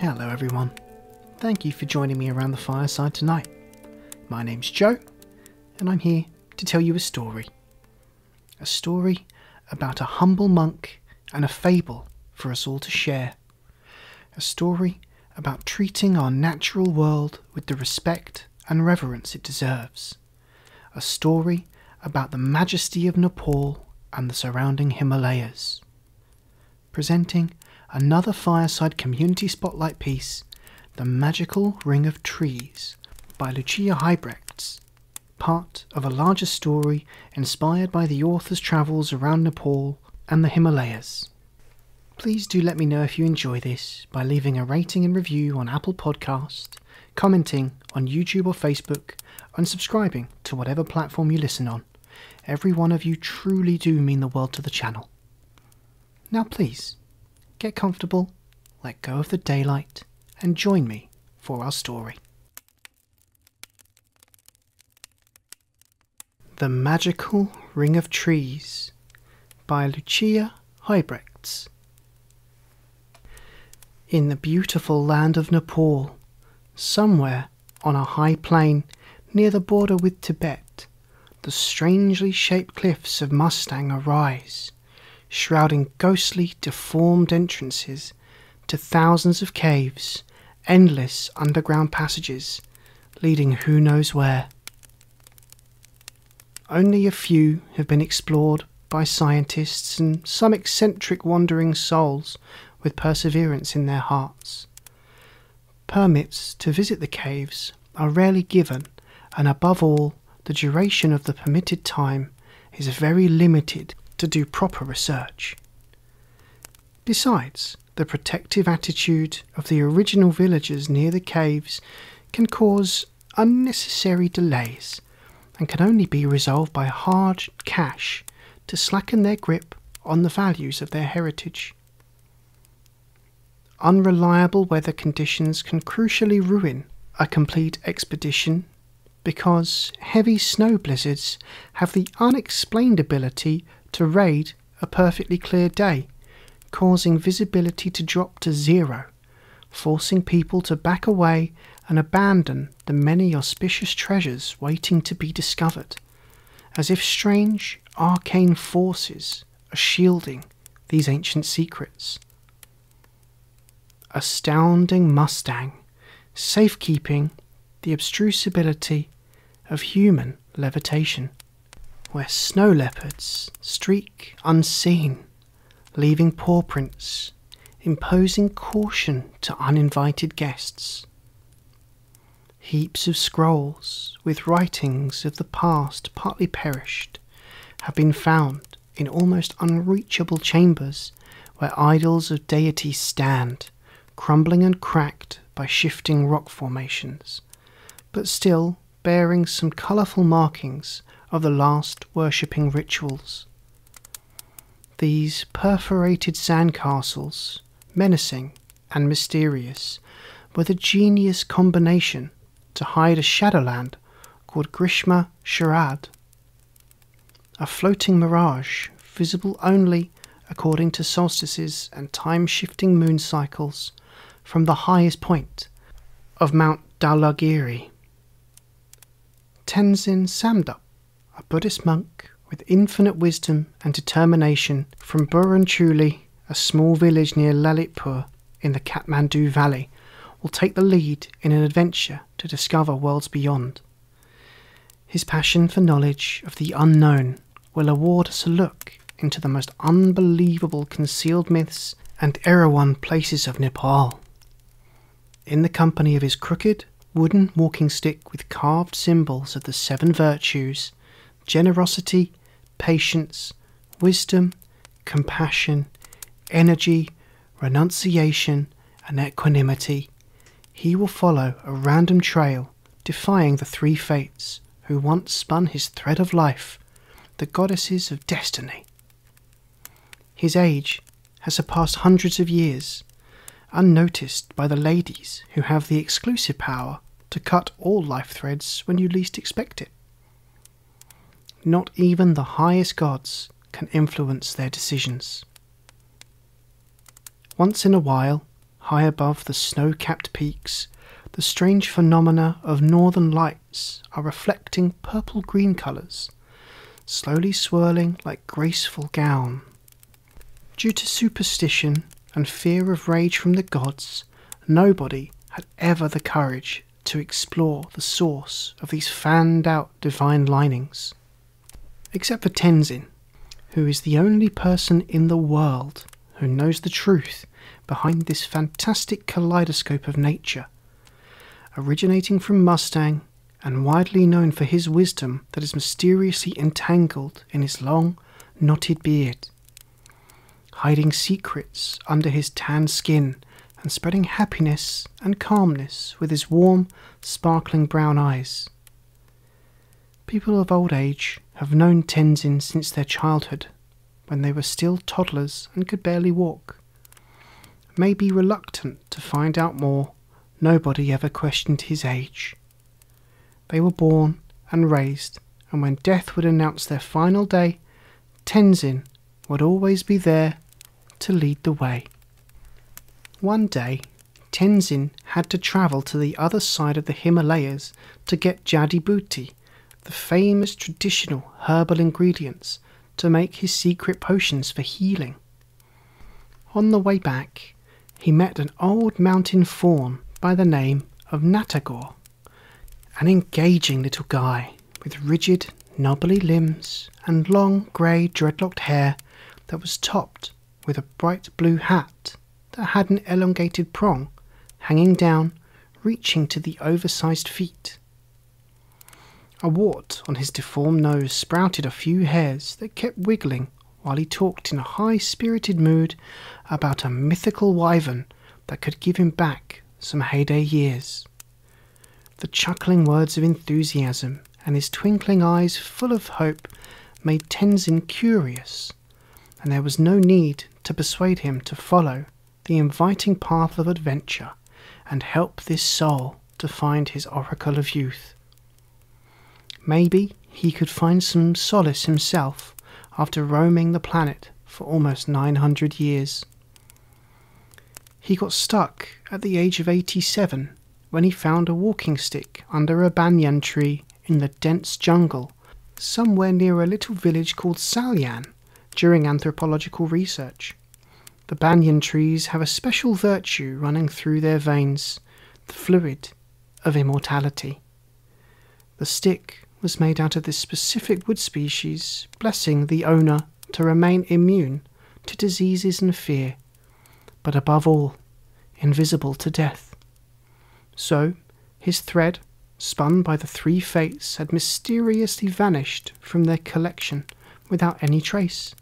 Hello everyone, thank you for joining me around the fireside tonight. My name's Joe, and I'm here to tell you a story. A story about a humble monk and a fable for us all to share. A story about treating our natural world with the respect and reverence it deserves. A story about the majesty of Nepal and the surrounding Himalayas. Presenting another Fireside Community Spotlight piece, The Magical Ring of Trees by Lucia Huybrechts, part of a larger story inspired by the author's travels around Nepal and the Himalayas. Please do let me know if you enjoy this by leaving a rating and review on Apple Podcast, commenting on YouTube or Facebook, and subscribing to whatever platform you listen on. Every one of you truly do mean the world to the channel. Now please, get comfortable, let go of the daylight, and join me for our story. The Magical Ring of Trees by Lucia Huybrechts. In the beautiful land of Nepal, somewhere on a high plain near the border with Tibet, the strangely shaped cliffs of Mustang arise, shrouding ghostly, deformed entrances to thousands of caves, endless underground passages, leading who knows where. Only a few have been explored by scientists and some eccentric wandering souls with perseverance in their hearts. Permits to visit the caves are rarely given, and above all, the duration of the permitted time is very limited to do proper research. Besides, the protective attitude of the original villagers near the caves can cause unnecessary delays and can only be resolved by hard cash to slacken their grip on the values of their heritage. Unreliable weather conditions can crucially ruin a complete expedition because heavy snow blizzards have the unexplained ability to raid a perfectly clear day, causing visibility to drop to zero, forcing people to back away and abandon the many auspicious treasures waiting to be discovered, as if strange, arcane forces are shielding these ancient secrets. Astounding Mustang, safekeeping the abstruse ability of human levitation, where snow leopards streak unseen, leaving paw prints, imposing caution to uninvited guests. Heaps of scrolls with writings of the past partly perished have been found in almost unreachable chambers where idols of deities stand, crumbling and cracked by shifting rock formations, but still bearing some colourful markings of the last worshipping rituals. These perforated sandcastles, menacing and mysterious, were the genius combination to hide a shadowland called Grishma Sharad, a floating mirage visible only according to solstices and time-shifting moon cycles from the highest point of Mount Dhaulagiri. Tenzin Samdup, a Buddhist monk with infinite wisdom and determination from Burunchuli, a small village near Lalitpur in the Kathmandu Valley, will take the lead in an adventure to discover worlds beyond. His passion for knowledge of the unknown will award us a look into the most unbelievable concealed myths and Erawan places of Nepal. In the company of his crooked, wooden walking stick with carved symbols of the 7 virtues, generosity, patience, wisdom, compassion, energy, renunciation, and equanimity, he will follow a random trail, defying the 3 fates who once spun his thread of life, the goddesses of destiny. His age has surpassed hundreds of years, unnoticed by the ladies who have the exclusive power to cut all life threads when you least expect it. Not even the highest gods can influence their decisions. Once in a while, high above the snow-capped peaks, the strange phenomena of northern lights are reflecting purple-green colours, slowly swirling like graceful gown. Due to superstition and fear of rage from the gods, nobody had ever the courage to explore the source of these fanned-out divine linings. Except for Tenzin, who is the only person in the world who knows the truth behind this fantastic kaleidoscope of nature, originating from Mustang and widely known for his wisdom that is mysteriously entangled in his long, knotted beard, hiding secrets under his tanned skin and spreading happiness and calmness with his warm, sparkling brown eyes. People of old age have known Tenzin since their childhood, when they were still toddlers and could barely walk. Maybe reluctant to find out more, nobody ever questioned his age. They were born and raised, and when death would announce their final day, Tenzin would always be there to lead the way. One day, Tenzin had to travel to the other side of the Himalayas to get jadi-booty, the famous traditional herbal ingredients to make his secret potions for healing. On the way back, he met an old mountain faun by the name of Natagor, an engaging little guy with rigid, knobbly limbs and long grey dreadlocked hair that was topped with a bright blue hat that had an elongated prong hanging down, reaching to the oversized feet. A wart on his deformed nose sprouted a few hairs that kept wiggling while he talked in a high-spirited mood about a mythical wyvern that could give him back some heyday years. The chuckling words of enthusiasm and his twinkling eyes full of hope made Tenzin curious, and there was no need to persuade him to follow the inviting path of adventure and help this soul to find his oracle of youth. Maybe he could find some solace himself after roaming the planet for almost 900 years. He got stuck at the age of 87 when he found a walking stick under a banyan tree in the dense jungle somewhere near a little village called Salyan during anthropological research. The banyan trees have a special virtue running through their veins, the fluid of immortality. The stick was made out of this specific wood species, blessing the owner to remain immune to diseases and fear, but above all, invisible to death. So, his thread, spun by the three fates, had mysteriously vanished from their collection without any trace.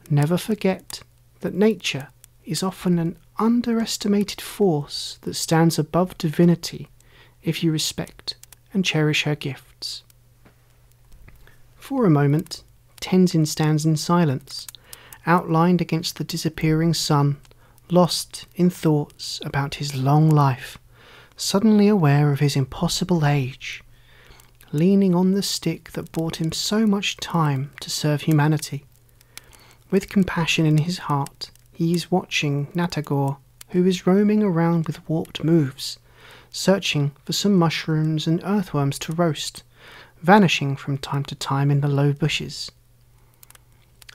Never forget that nature is often an underestimated force that stands above divinity if you respect and cherish her gifts. For a moment, Tenzin stands in silence, outlined against the disappearing sun, lost in thoughts about his long life, suddenly aware of his impossible age, leaning on the stick that brought him so much time to serve humanity. With compassion in his heart, he is watching Natagor, who is roaming around with warped moves, searching for some mushrooms and earthworms to roast, vanishing from time to time in the low bushes.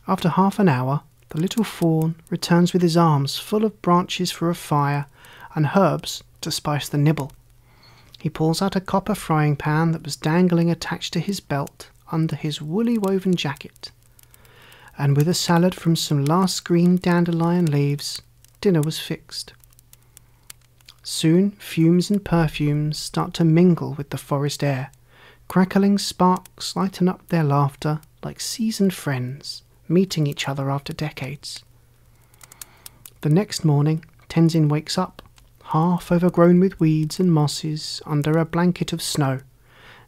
After half an hour, the little faun returns with his arms full of branches for a fire and herbs to spice the nibble. He pulls out a copper frying pan that was dangling attached to his belt under his woolly woven jacket, and with a salad from some last green dandelion leaves, dinner was fixed. Soon fumes and perfumes start to mingle with the forest air. Crackling sparks lighten up their laughter like seasoned friends meeting each other after decades. The next morning, Tenzin wakes up, half overgrown with weeds and mosses under a blanket of snow,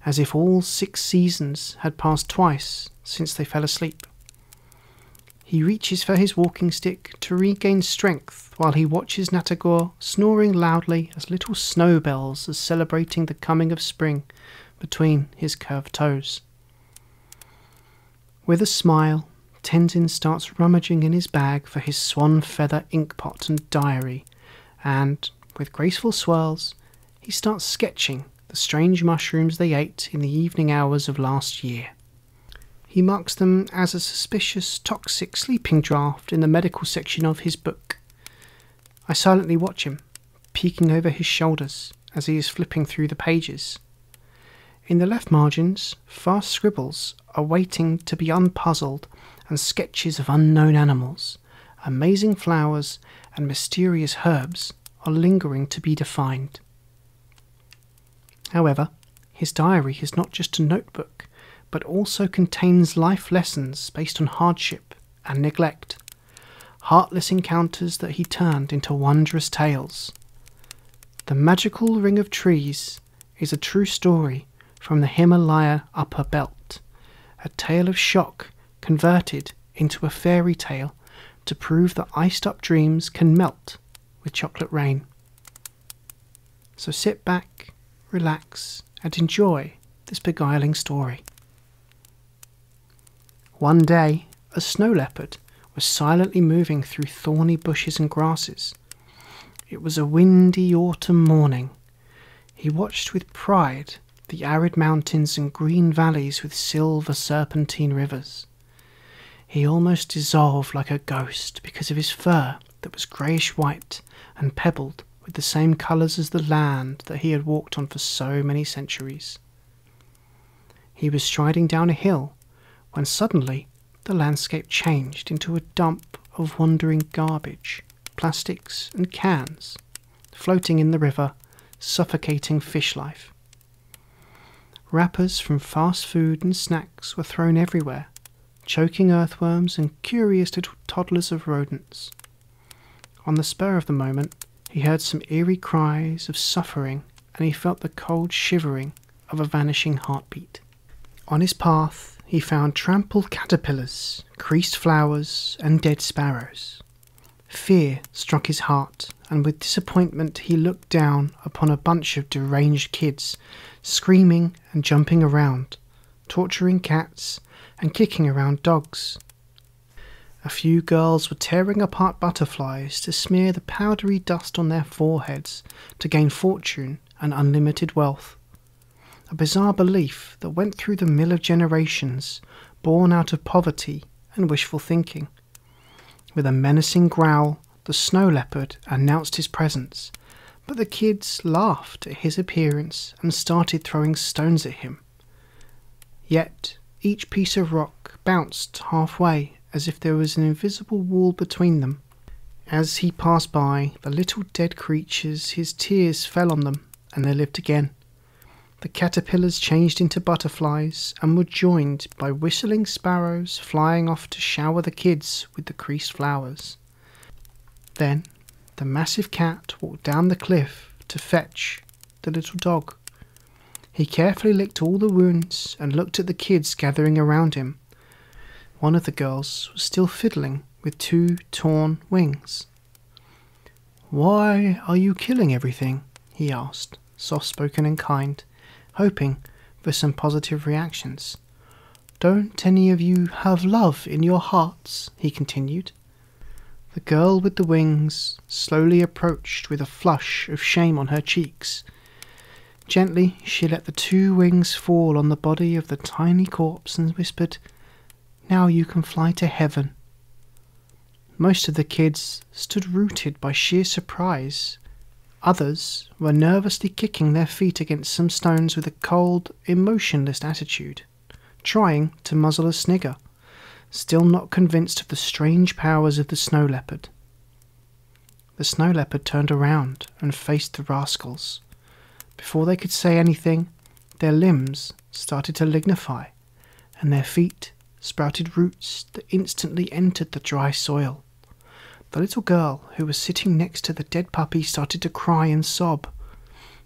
as if all 6 seasons had passed twice since they fell asleep. He reaches for his walking stick to regain strength while he watches Natagor snoring loudly as little snow bells are celebrating the coming of spring between his curved toes. With a smile, Tenzin starts rummaging in his bag for his swan feather inkpot and diary, and, with graceful swirls, he starts sketching the strange mushrooms they ate in the evening hours of last year. He marks them as a suspicious, toxic sleeping draught in the medical section of his book. I silently watch him, peeking over his shoulders as he is flipping through the pages. In the left margins, fast scribbles are waiting to be unpuzzled, and sketches of unknown animals, amazing flowers, and mysterious herbs are lingering to be defined. However, his diary is not just a notebook, but also contains life lessons based on hardship and neglect, heartless encounters that he turned into wondrous tales. The Magical Ring of Trees is a true story from the Himalaya upper belt, a tale of shock converted into a fairy tale to prove that iced-up dreams can melt with chocolate rain. So sit back, relax, and enjoy this beguiling story. One day, a snow leopard was silently moving through thorny bushes and grasses. It was a windy autumn morning. He watched with pride the arid mountains and green valleys with silver serpentine rivers. He almost dissolved like a ghost because of his fur that was greyish-white and pebbled with the same colours as the land that he had walked on for so many centuries. He was striding down a hill when suddenly the landscape changed into a dump of wandering garbage, plastics and cans, floating in the river, suffocating fish life. Wrappers from fast food and snacks were thrown everywhere, choking earthworms and curious little toddlers of rodents. On the spur of the moment, he heard some eerie cries of suffering, and he felt the cold shivering of a vanishing heartbeat. On his path, he found trampled caterpillars, creased flowers, and dead sparrows. Fear struck his heart, and with disappointment he looked down upon a bunch of deranged kids, screaming and jumping around, torturing cats and kicking around dogs. A few girls were tearing apart butterflies to smear the powdery dust on their foreheads to gain fortune and unlimited wealth. A bizarre belief that went through the mill of generations, born out of poverty and wishful thinking. With a menacing growl, the snow leopard announced his presence, but the kids laughed at his appearance and started throwing stones at him. Yet each piece of rock bounced halfway as if there was an invisible wall between them. As he passed by the little dead creatures, his tears fell on them, and they lived again. The caterpillars changed into butterflies and were joined by whistling sparrows flying off to shower the kids with the creased flowers. Then the massive cat walked down the cliff to fetch the little dog. He carefully licked all the wounds and looked at the kids gathering around him. One of the girls was still fiddling with 2 torn wings. "Why are you killing everything?" he asked, soft-spoken and kind, hoping for some positive reactions. "Don't any of you have love in your hearts?" he continued. The girl with the wings slowly approached with a flush of shame on her cheeks. Gently she let the 2 wings fall on the body of the tiny corpse and whispered, "Now you can fly to heaven." Most of the kids stood rooted by sheer surprise. Others were nervously kicking their feet against some stones with a cold, emotionless attitude, trying to muzzle a snigger, still not convinced of the strange powers of the snow leopard. The snow leopard turned around and faced the rascals. Before they could say anything, their limbs started to lignify, and their feet sprouted roots that instantly entered the dry soil. The little girl who was sitting next to the dead puppy started to cry and sob.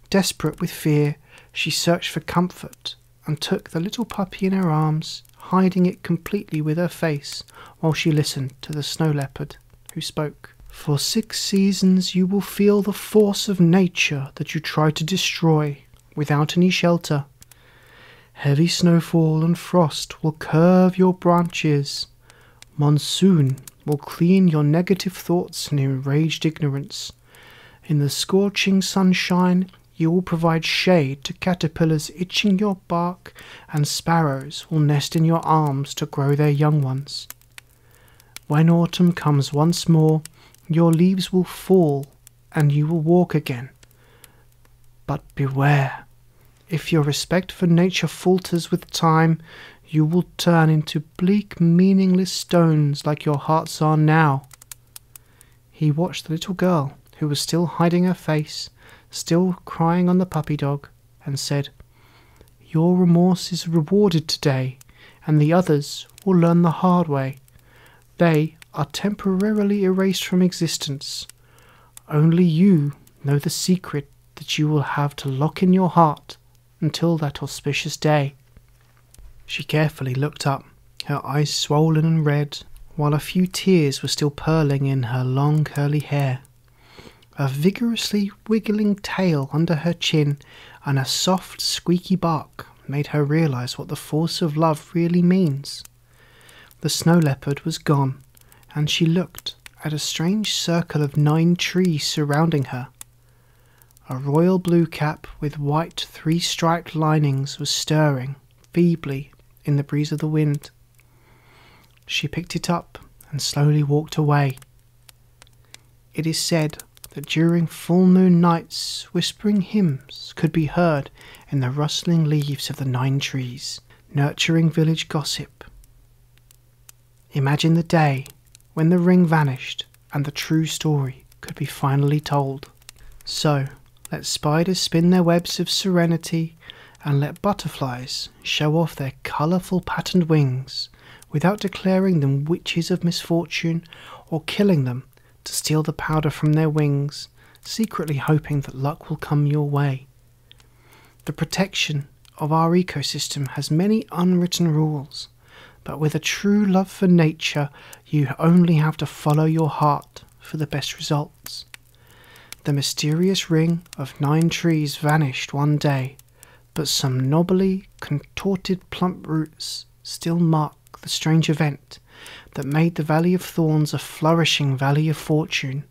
Desperate with fear, she searched for comfort and took the little puppy in her arms, hiding it completely with her face while she listened to the snow leopard, who spoke. "For 6 seasons you will feel the force of nature that you try to destroy without any shelter. Heavy snowfall and frost will curve your branches. Monsoon will clean your negative thoughts and enraged ignorance. In the scorching sunshine, you will provide shade to caterpillars itching your bark, and sparrows will nest in your arms to grow their young ones. When autumn comes once more, your leaves will fall, and you will walk again. But beware, if your respect for nature falters with time, you will turn into bleak, meaningless stones like your hearts are now. He watched the little girl, who was still hiding her face, still crying on the puppy dog, and said, "Your remorse is rewarded today, and the others will learn the hard way. They are temporarily erased from existence. Only you know the secret that you will have to lock in your heart until that auspicious day." She carefully looked up, her eyes swollen and red, while a few tears were still purling in her long curly hair. A vigorously wiggling tail under her chin and a soft squeaky bark made her realize what the force of love really means. The snow leopard was gone, and she looked at a strange circle of 9 trees surrounding her. A royal blue cap with white 3-striped linings was stirring feebly in the breeze of the wind. She picked it up and slowly walked away. It is said that during full moon nights whispering hymns could be heard in the rustling leaves of the 9 trees, nurturing village gossip. Imagine the day when the ring vanished and the true story could be finally told. So, let spiders spin their webs of serenity, and let butterflies show off their colourful patterned wings, without declaring them witches of misfortune or killing them to steal the powder from their wings, secretly hoping that luck will come your way. The protection of our ecosystem has many unwritten rules, but with a true love for nature, you only have to follow your heart for the best results. The mysterious ring of 9 trees vanished one day, but some knobbly, contorted plump roots still mark the strange event that made the Valley of Thorns a flourishing Valley of Fortune.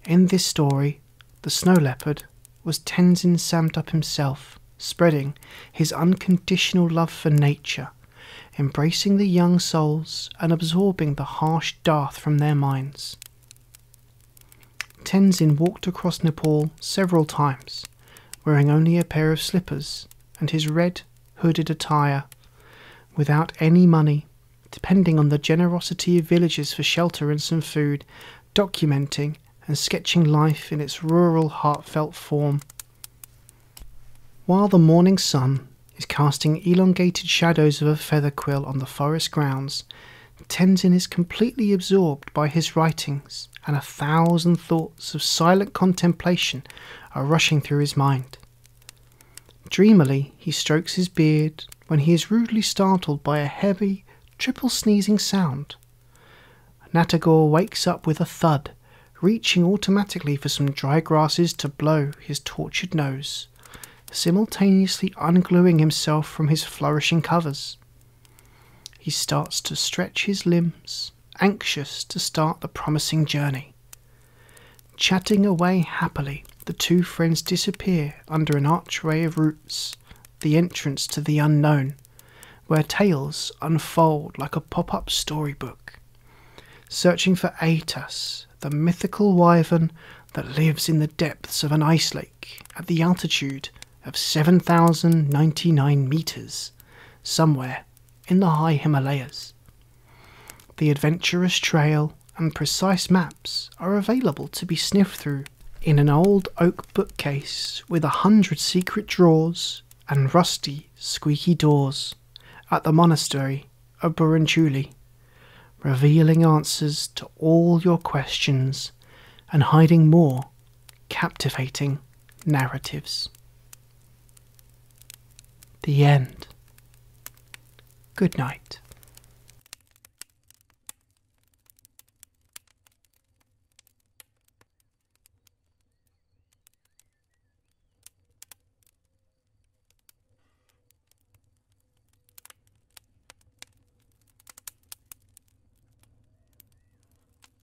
In this story, the snow leopard was Tenzin Samtup himself, spreading his unconditional love for nature, embracing the young souls and absorbing the harsh dearth from their minds. Tenzin walked across Nepal several times, wearing only a pair of slippers and his red hooded attire, without any money, depending on the generosity of villagers for shelter and some food, documenting and sketching life in its rural, heartfelt form. While the morning sun is casting elongated shadows of a feather quill on the forest grounds, Tenzin is completely absorbed by his writings, and 1,000 thoughts of silent contemplation are rushing through his mind. Dreamily he strokes his beard when he is rudely startled by a heavy, triple sneezing sound. Natagor wakes up with a thud, reaching automatically for some dry grasses to blow his tortured nose, simultaneously ungluing himself from his flourishing covers. He starts to stretch his limbs, anxious to start the promising journey. Chatting away happily, the 2 friends disappear under an archway of roots, the entrance to the unknown, where tales unfold like a pop-up storybook. Searching for Aetas, the mythical wyvern that lives in the depths of an ice lake at the altitude of 7,099 meters, somewhere in the high Himalayas. The adventurous trail and precise maps are available to be sniffed through in an old oak bookcase with 100 secret drawers and rusty, squeaky doors at the monastery of Burunchuli, revealing answers to all your questions and hiding more captivating narratives. The end. Good night.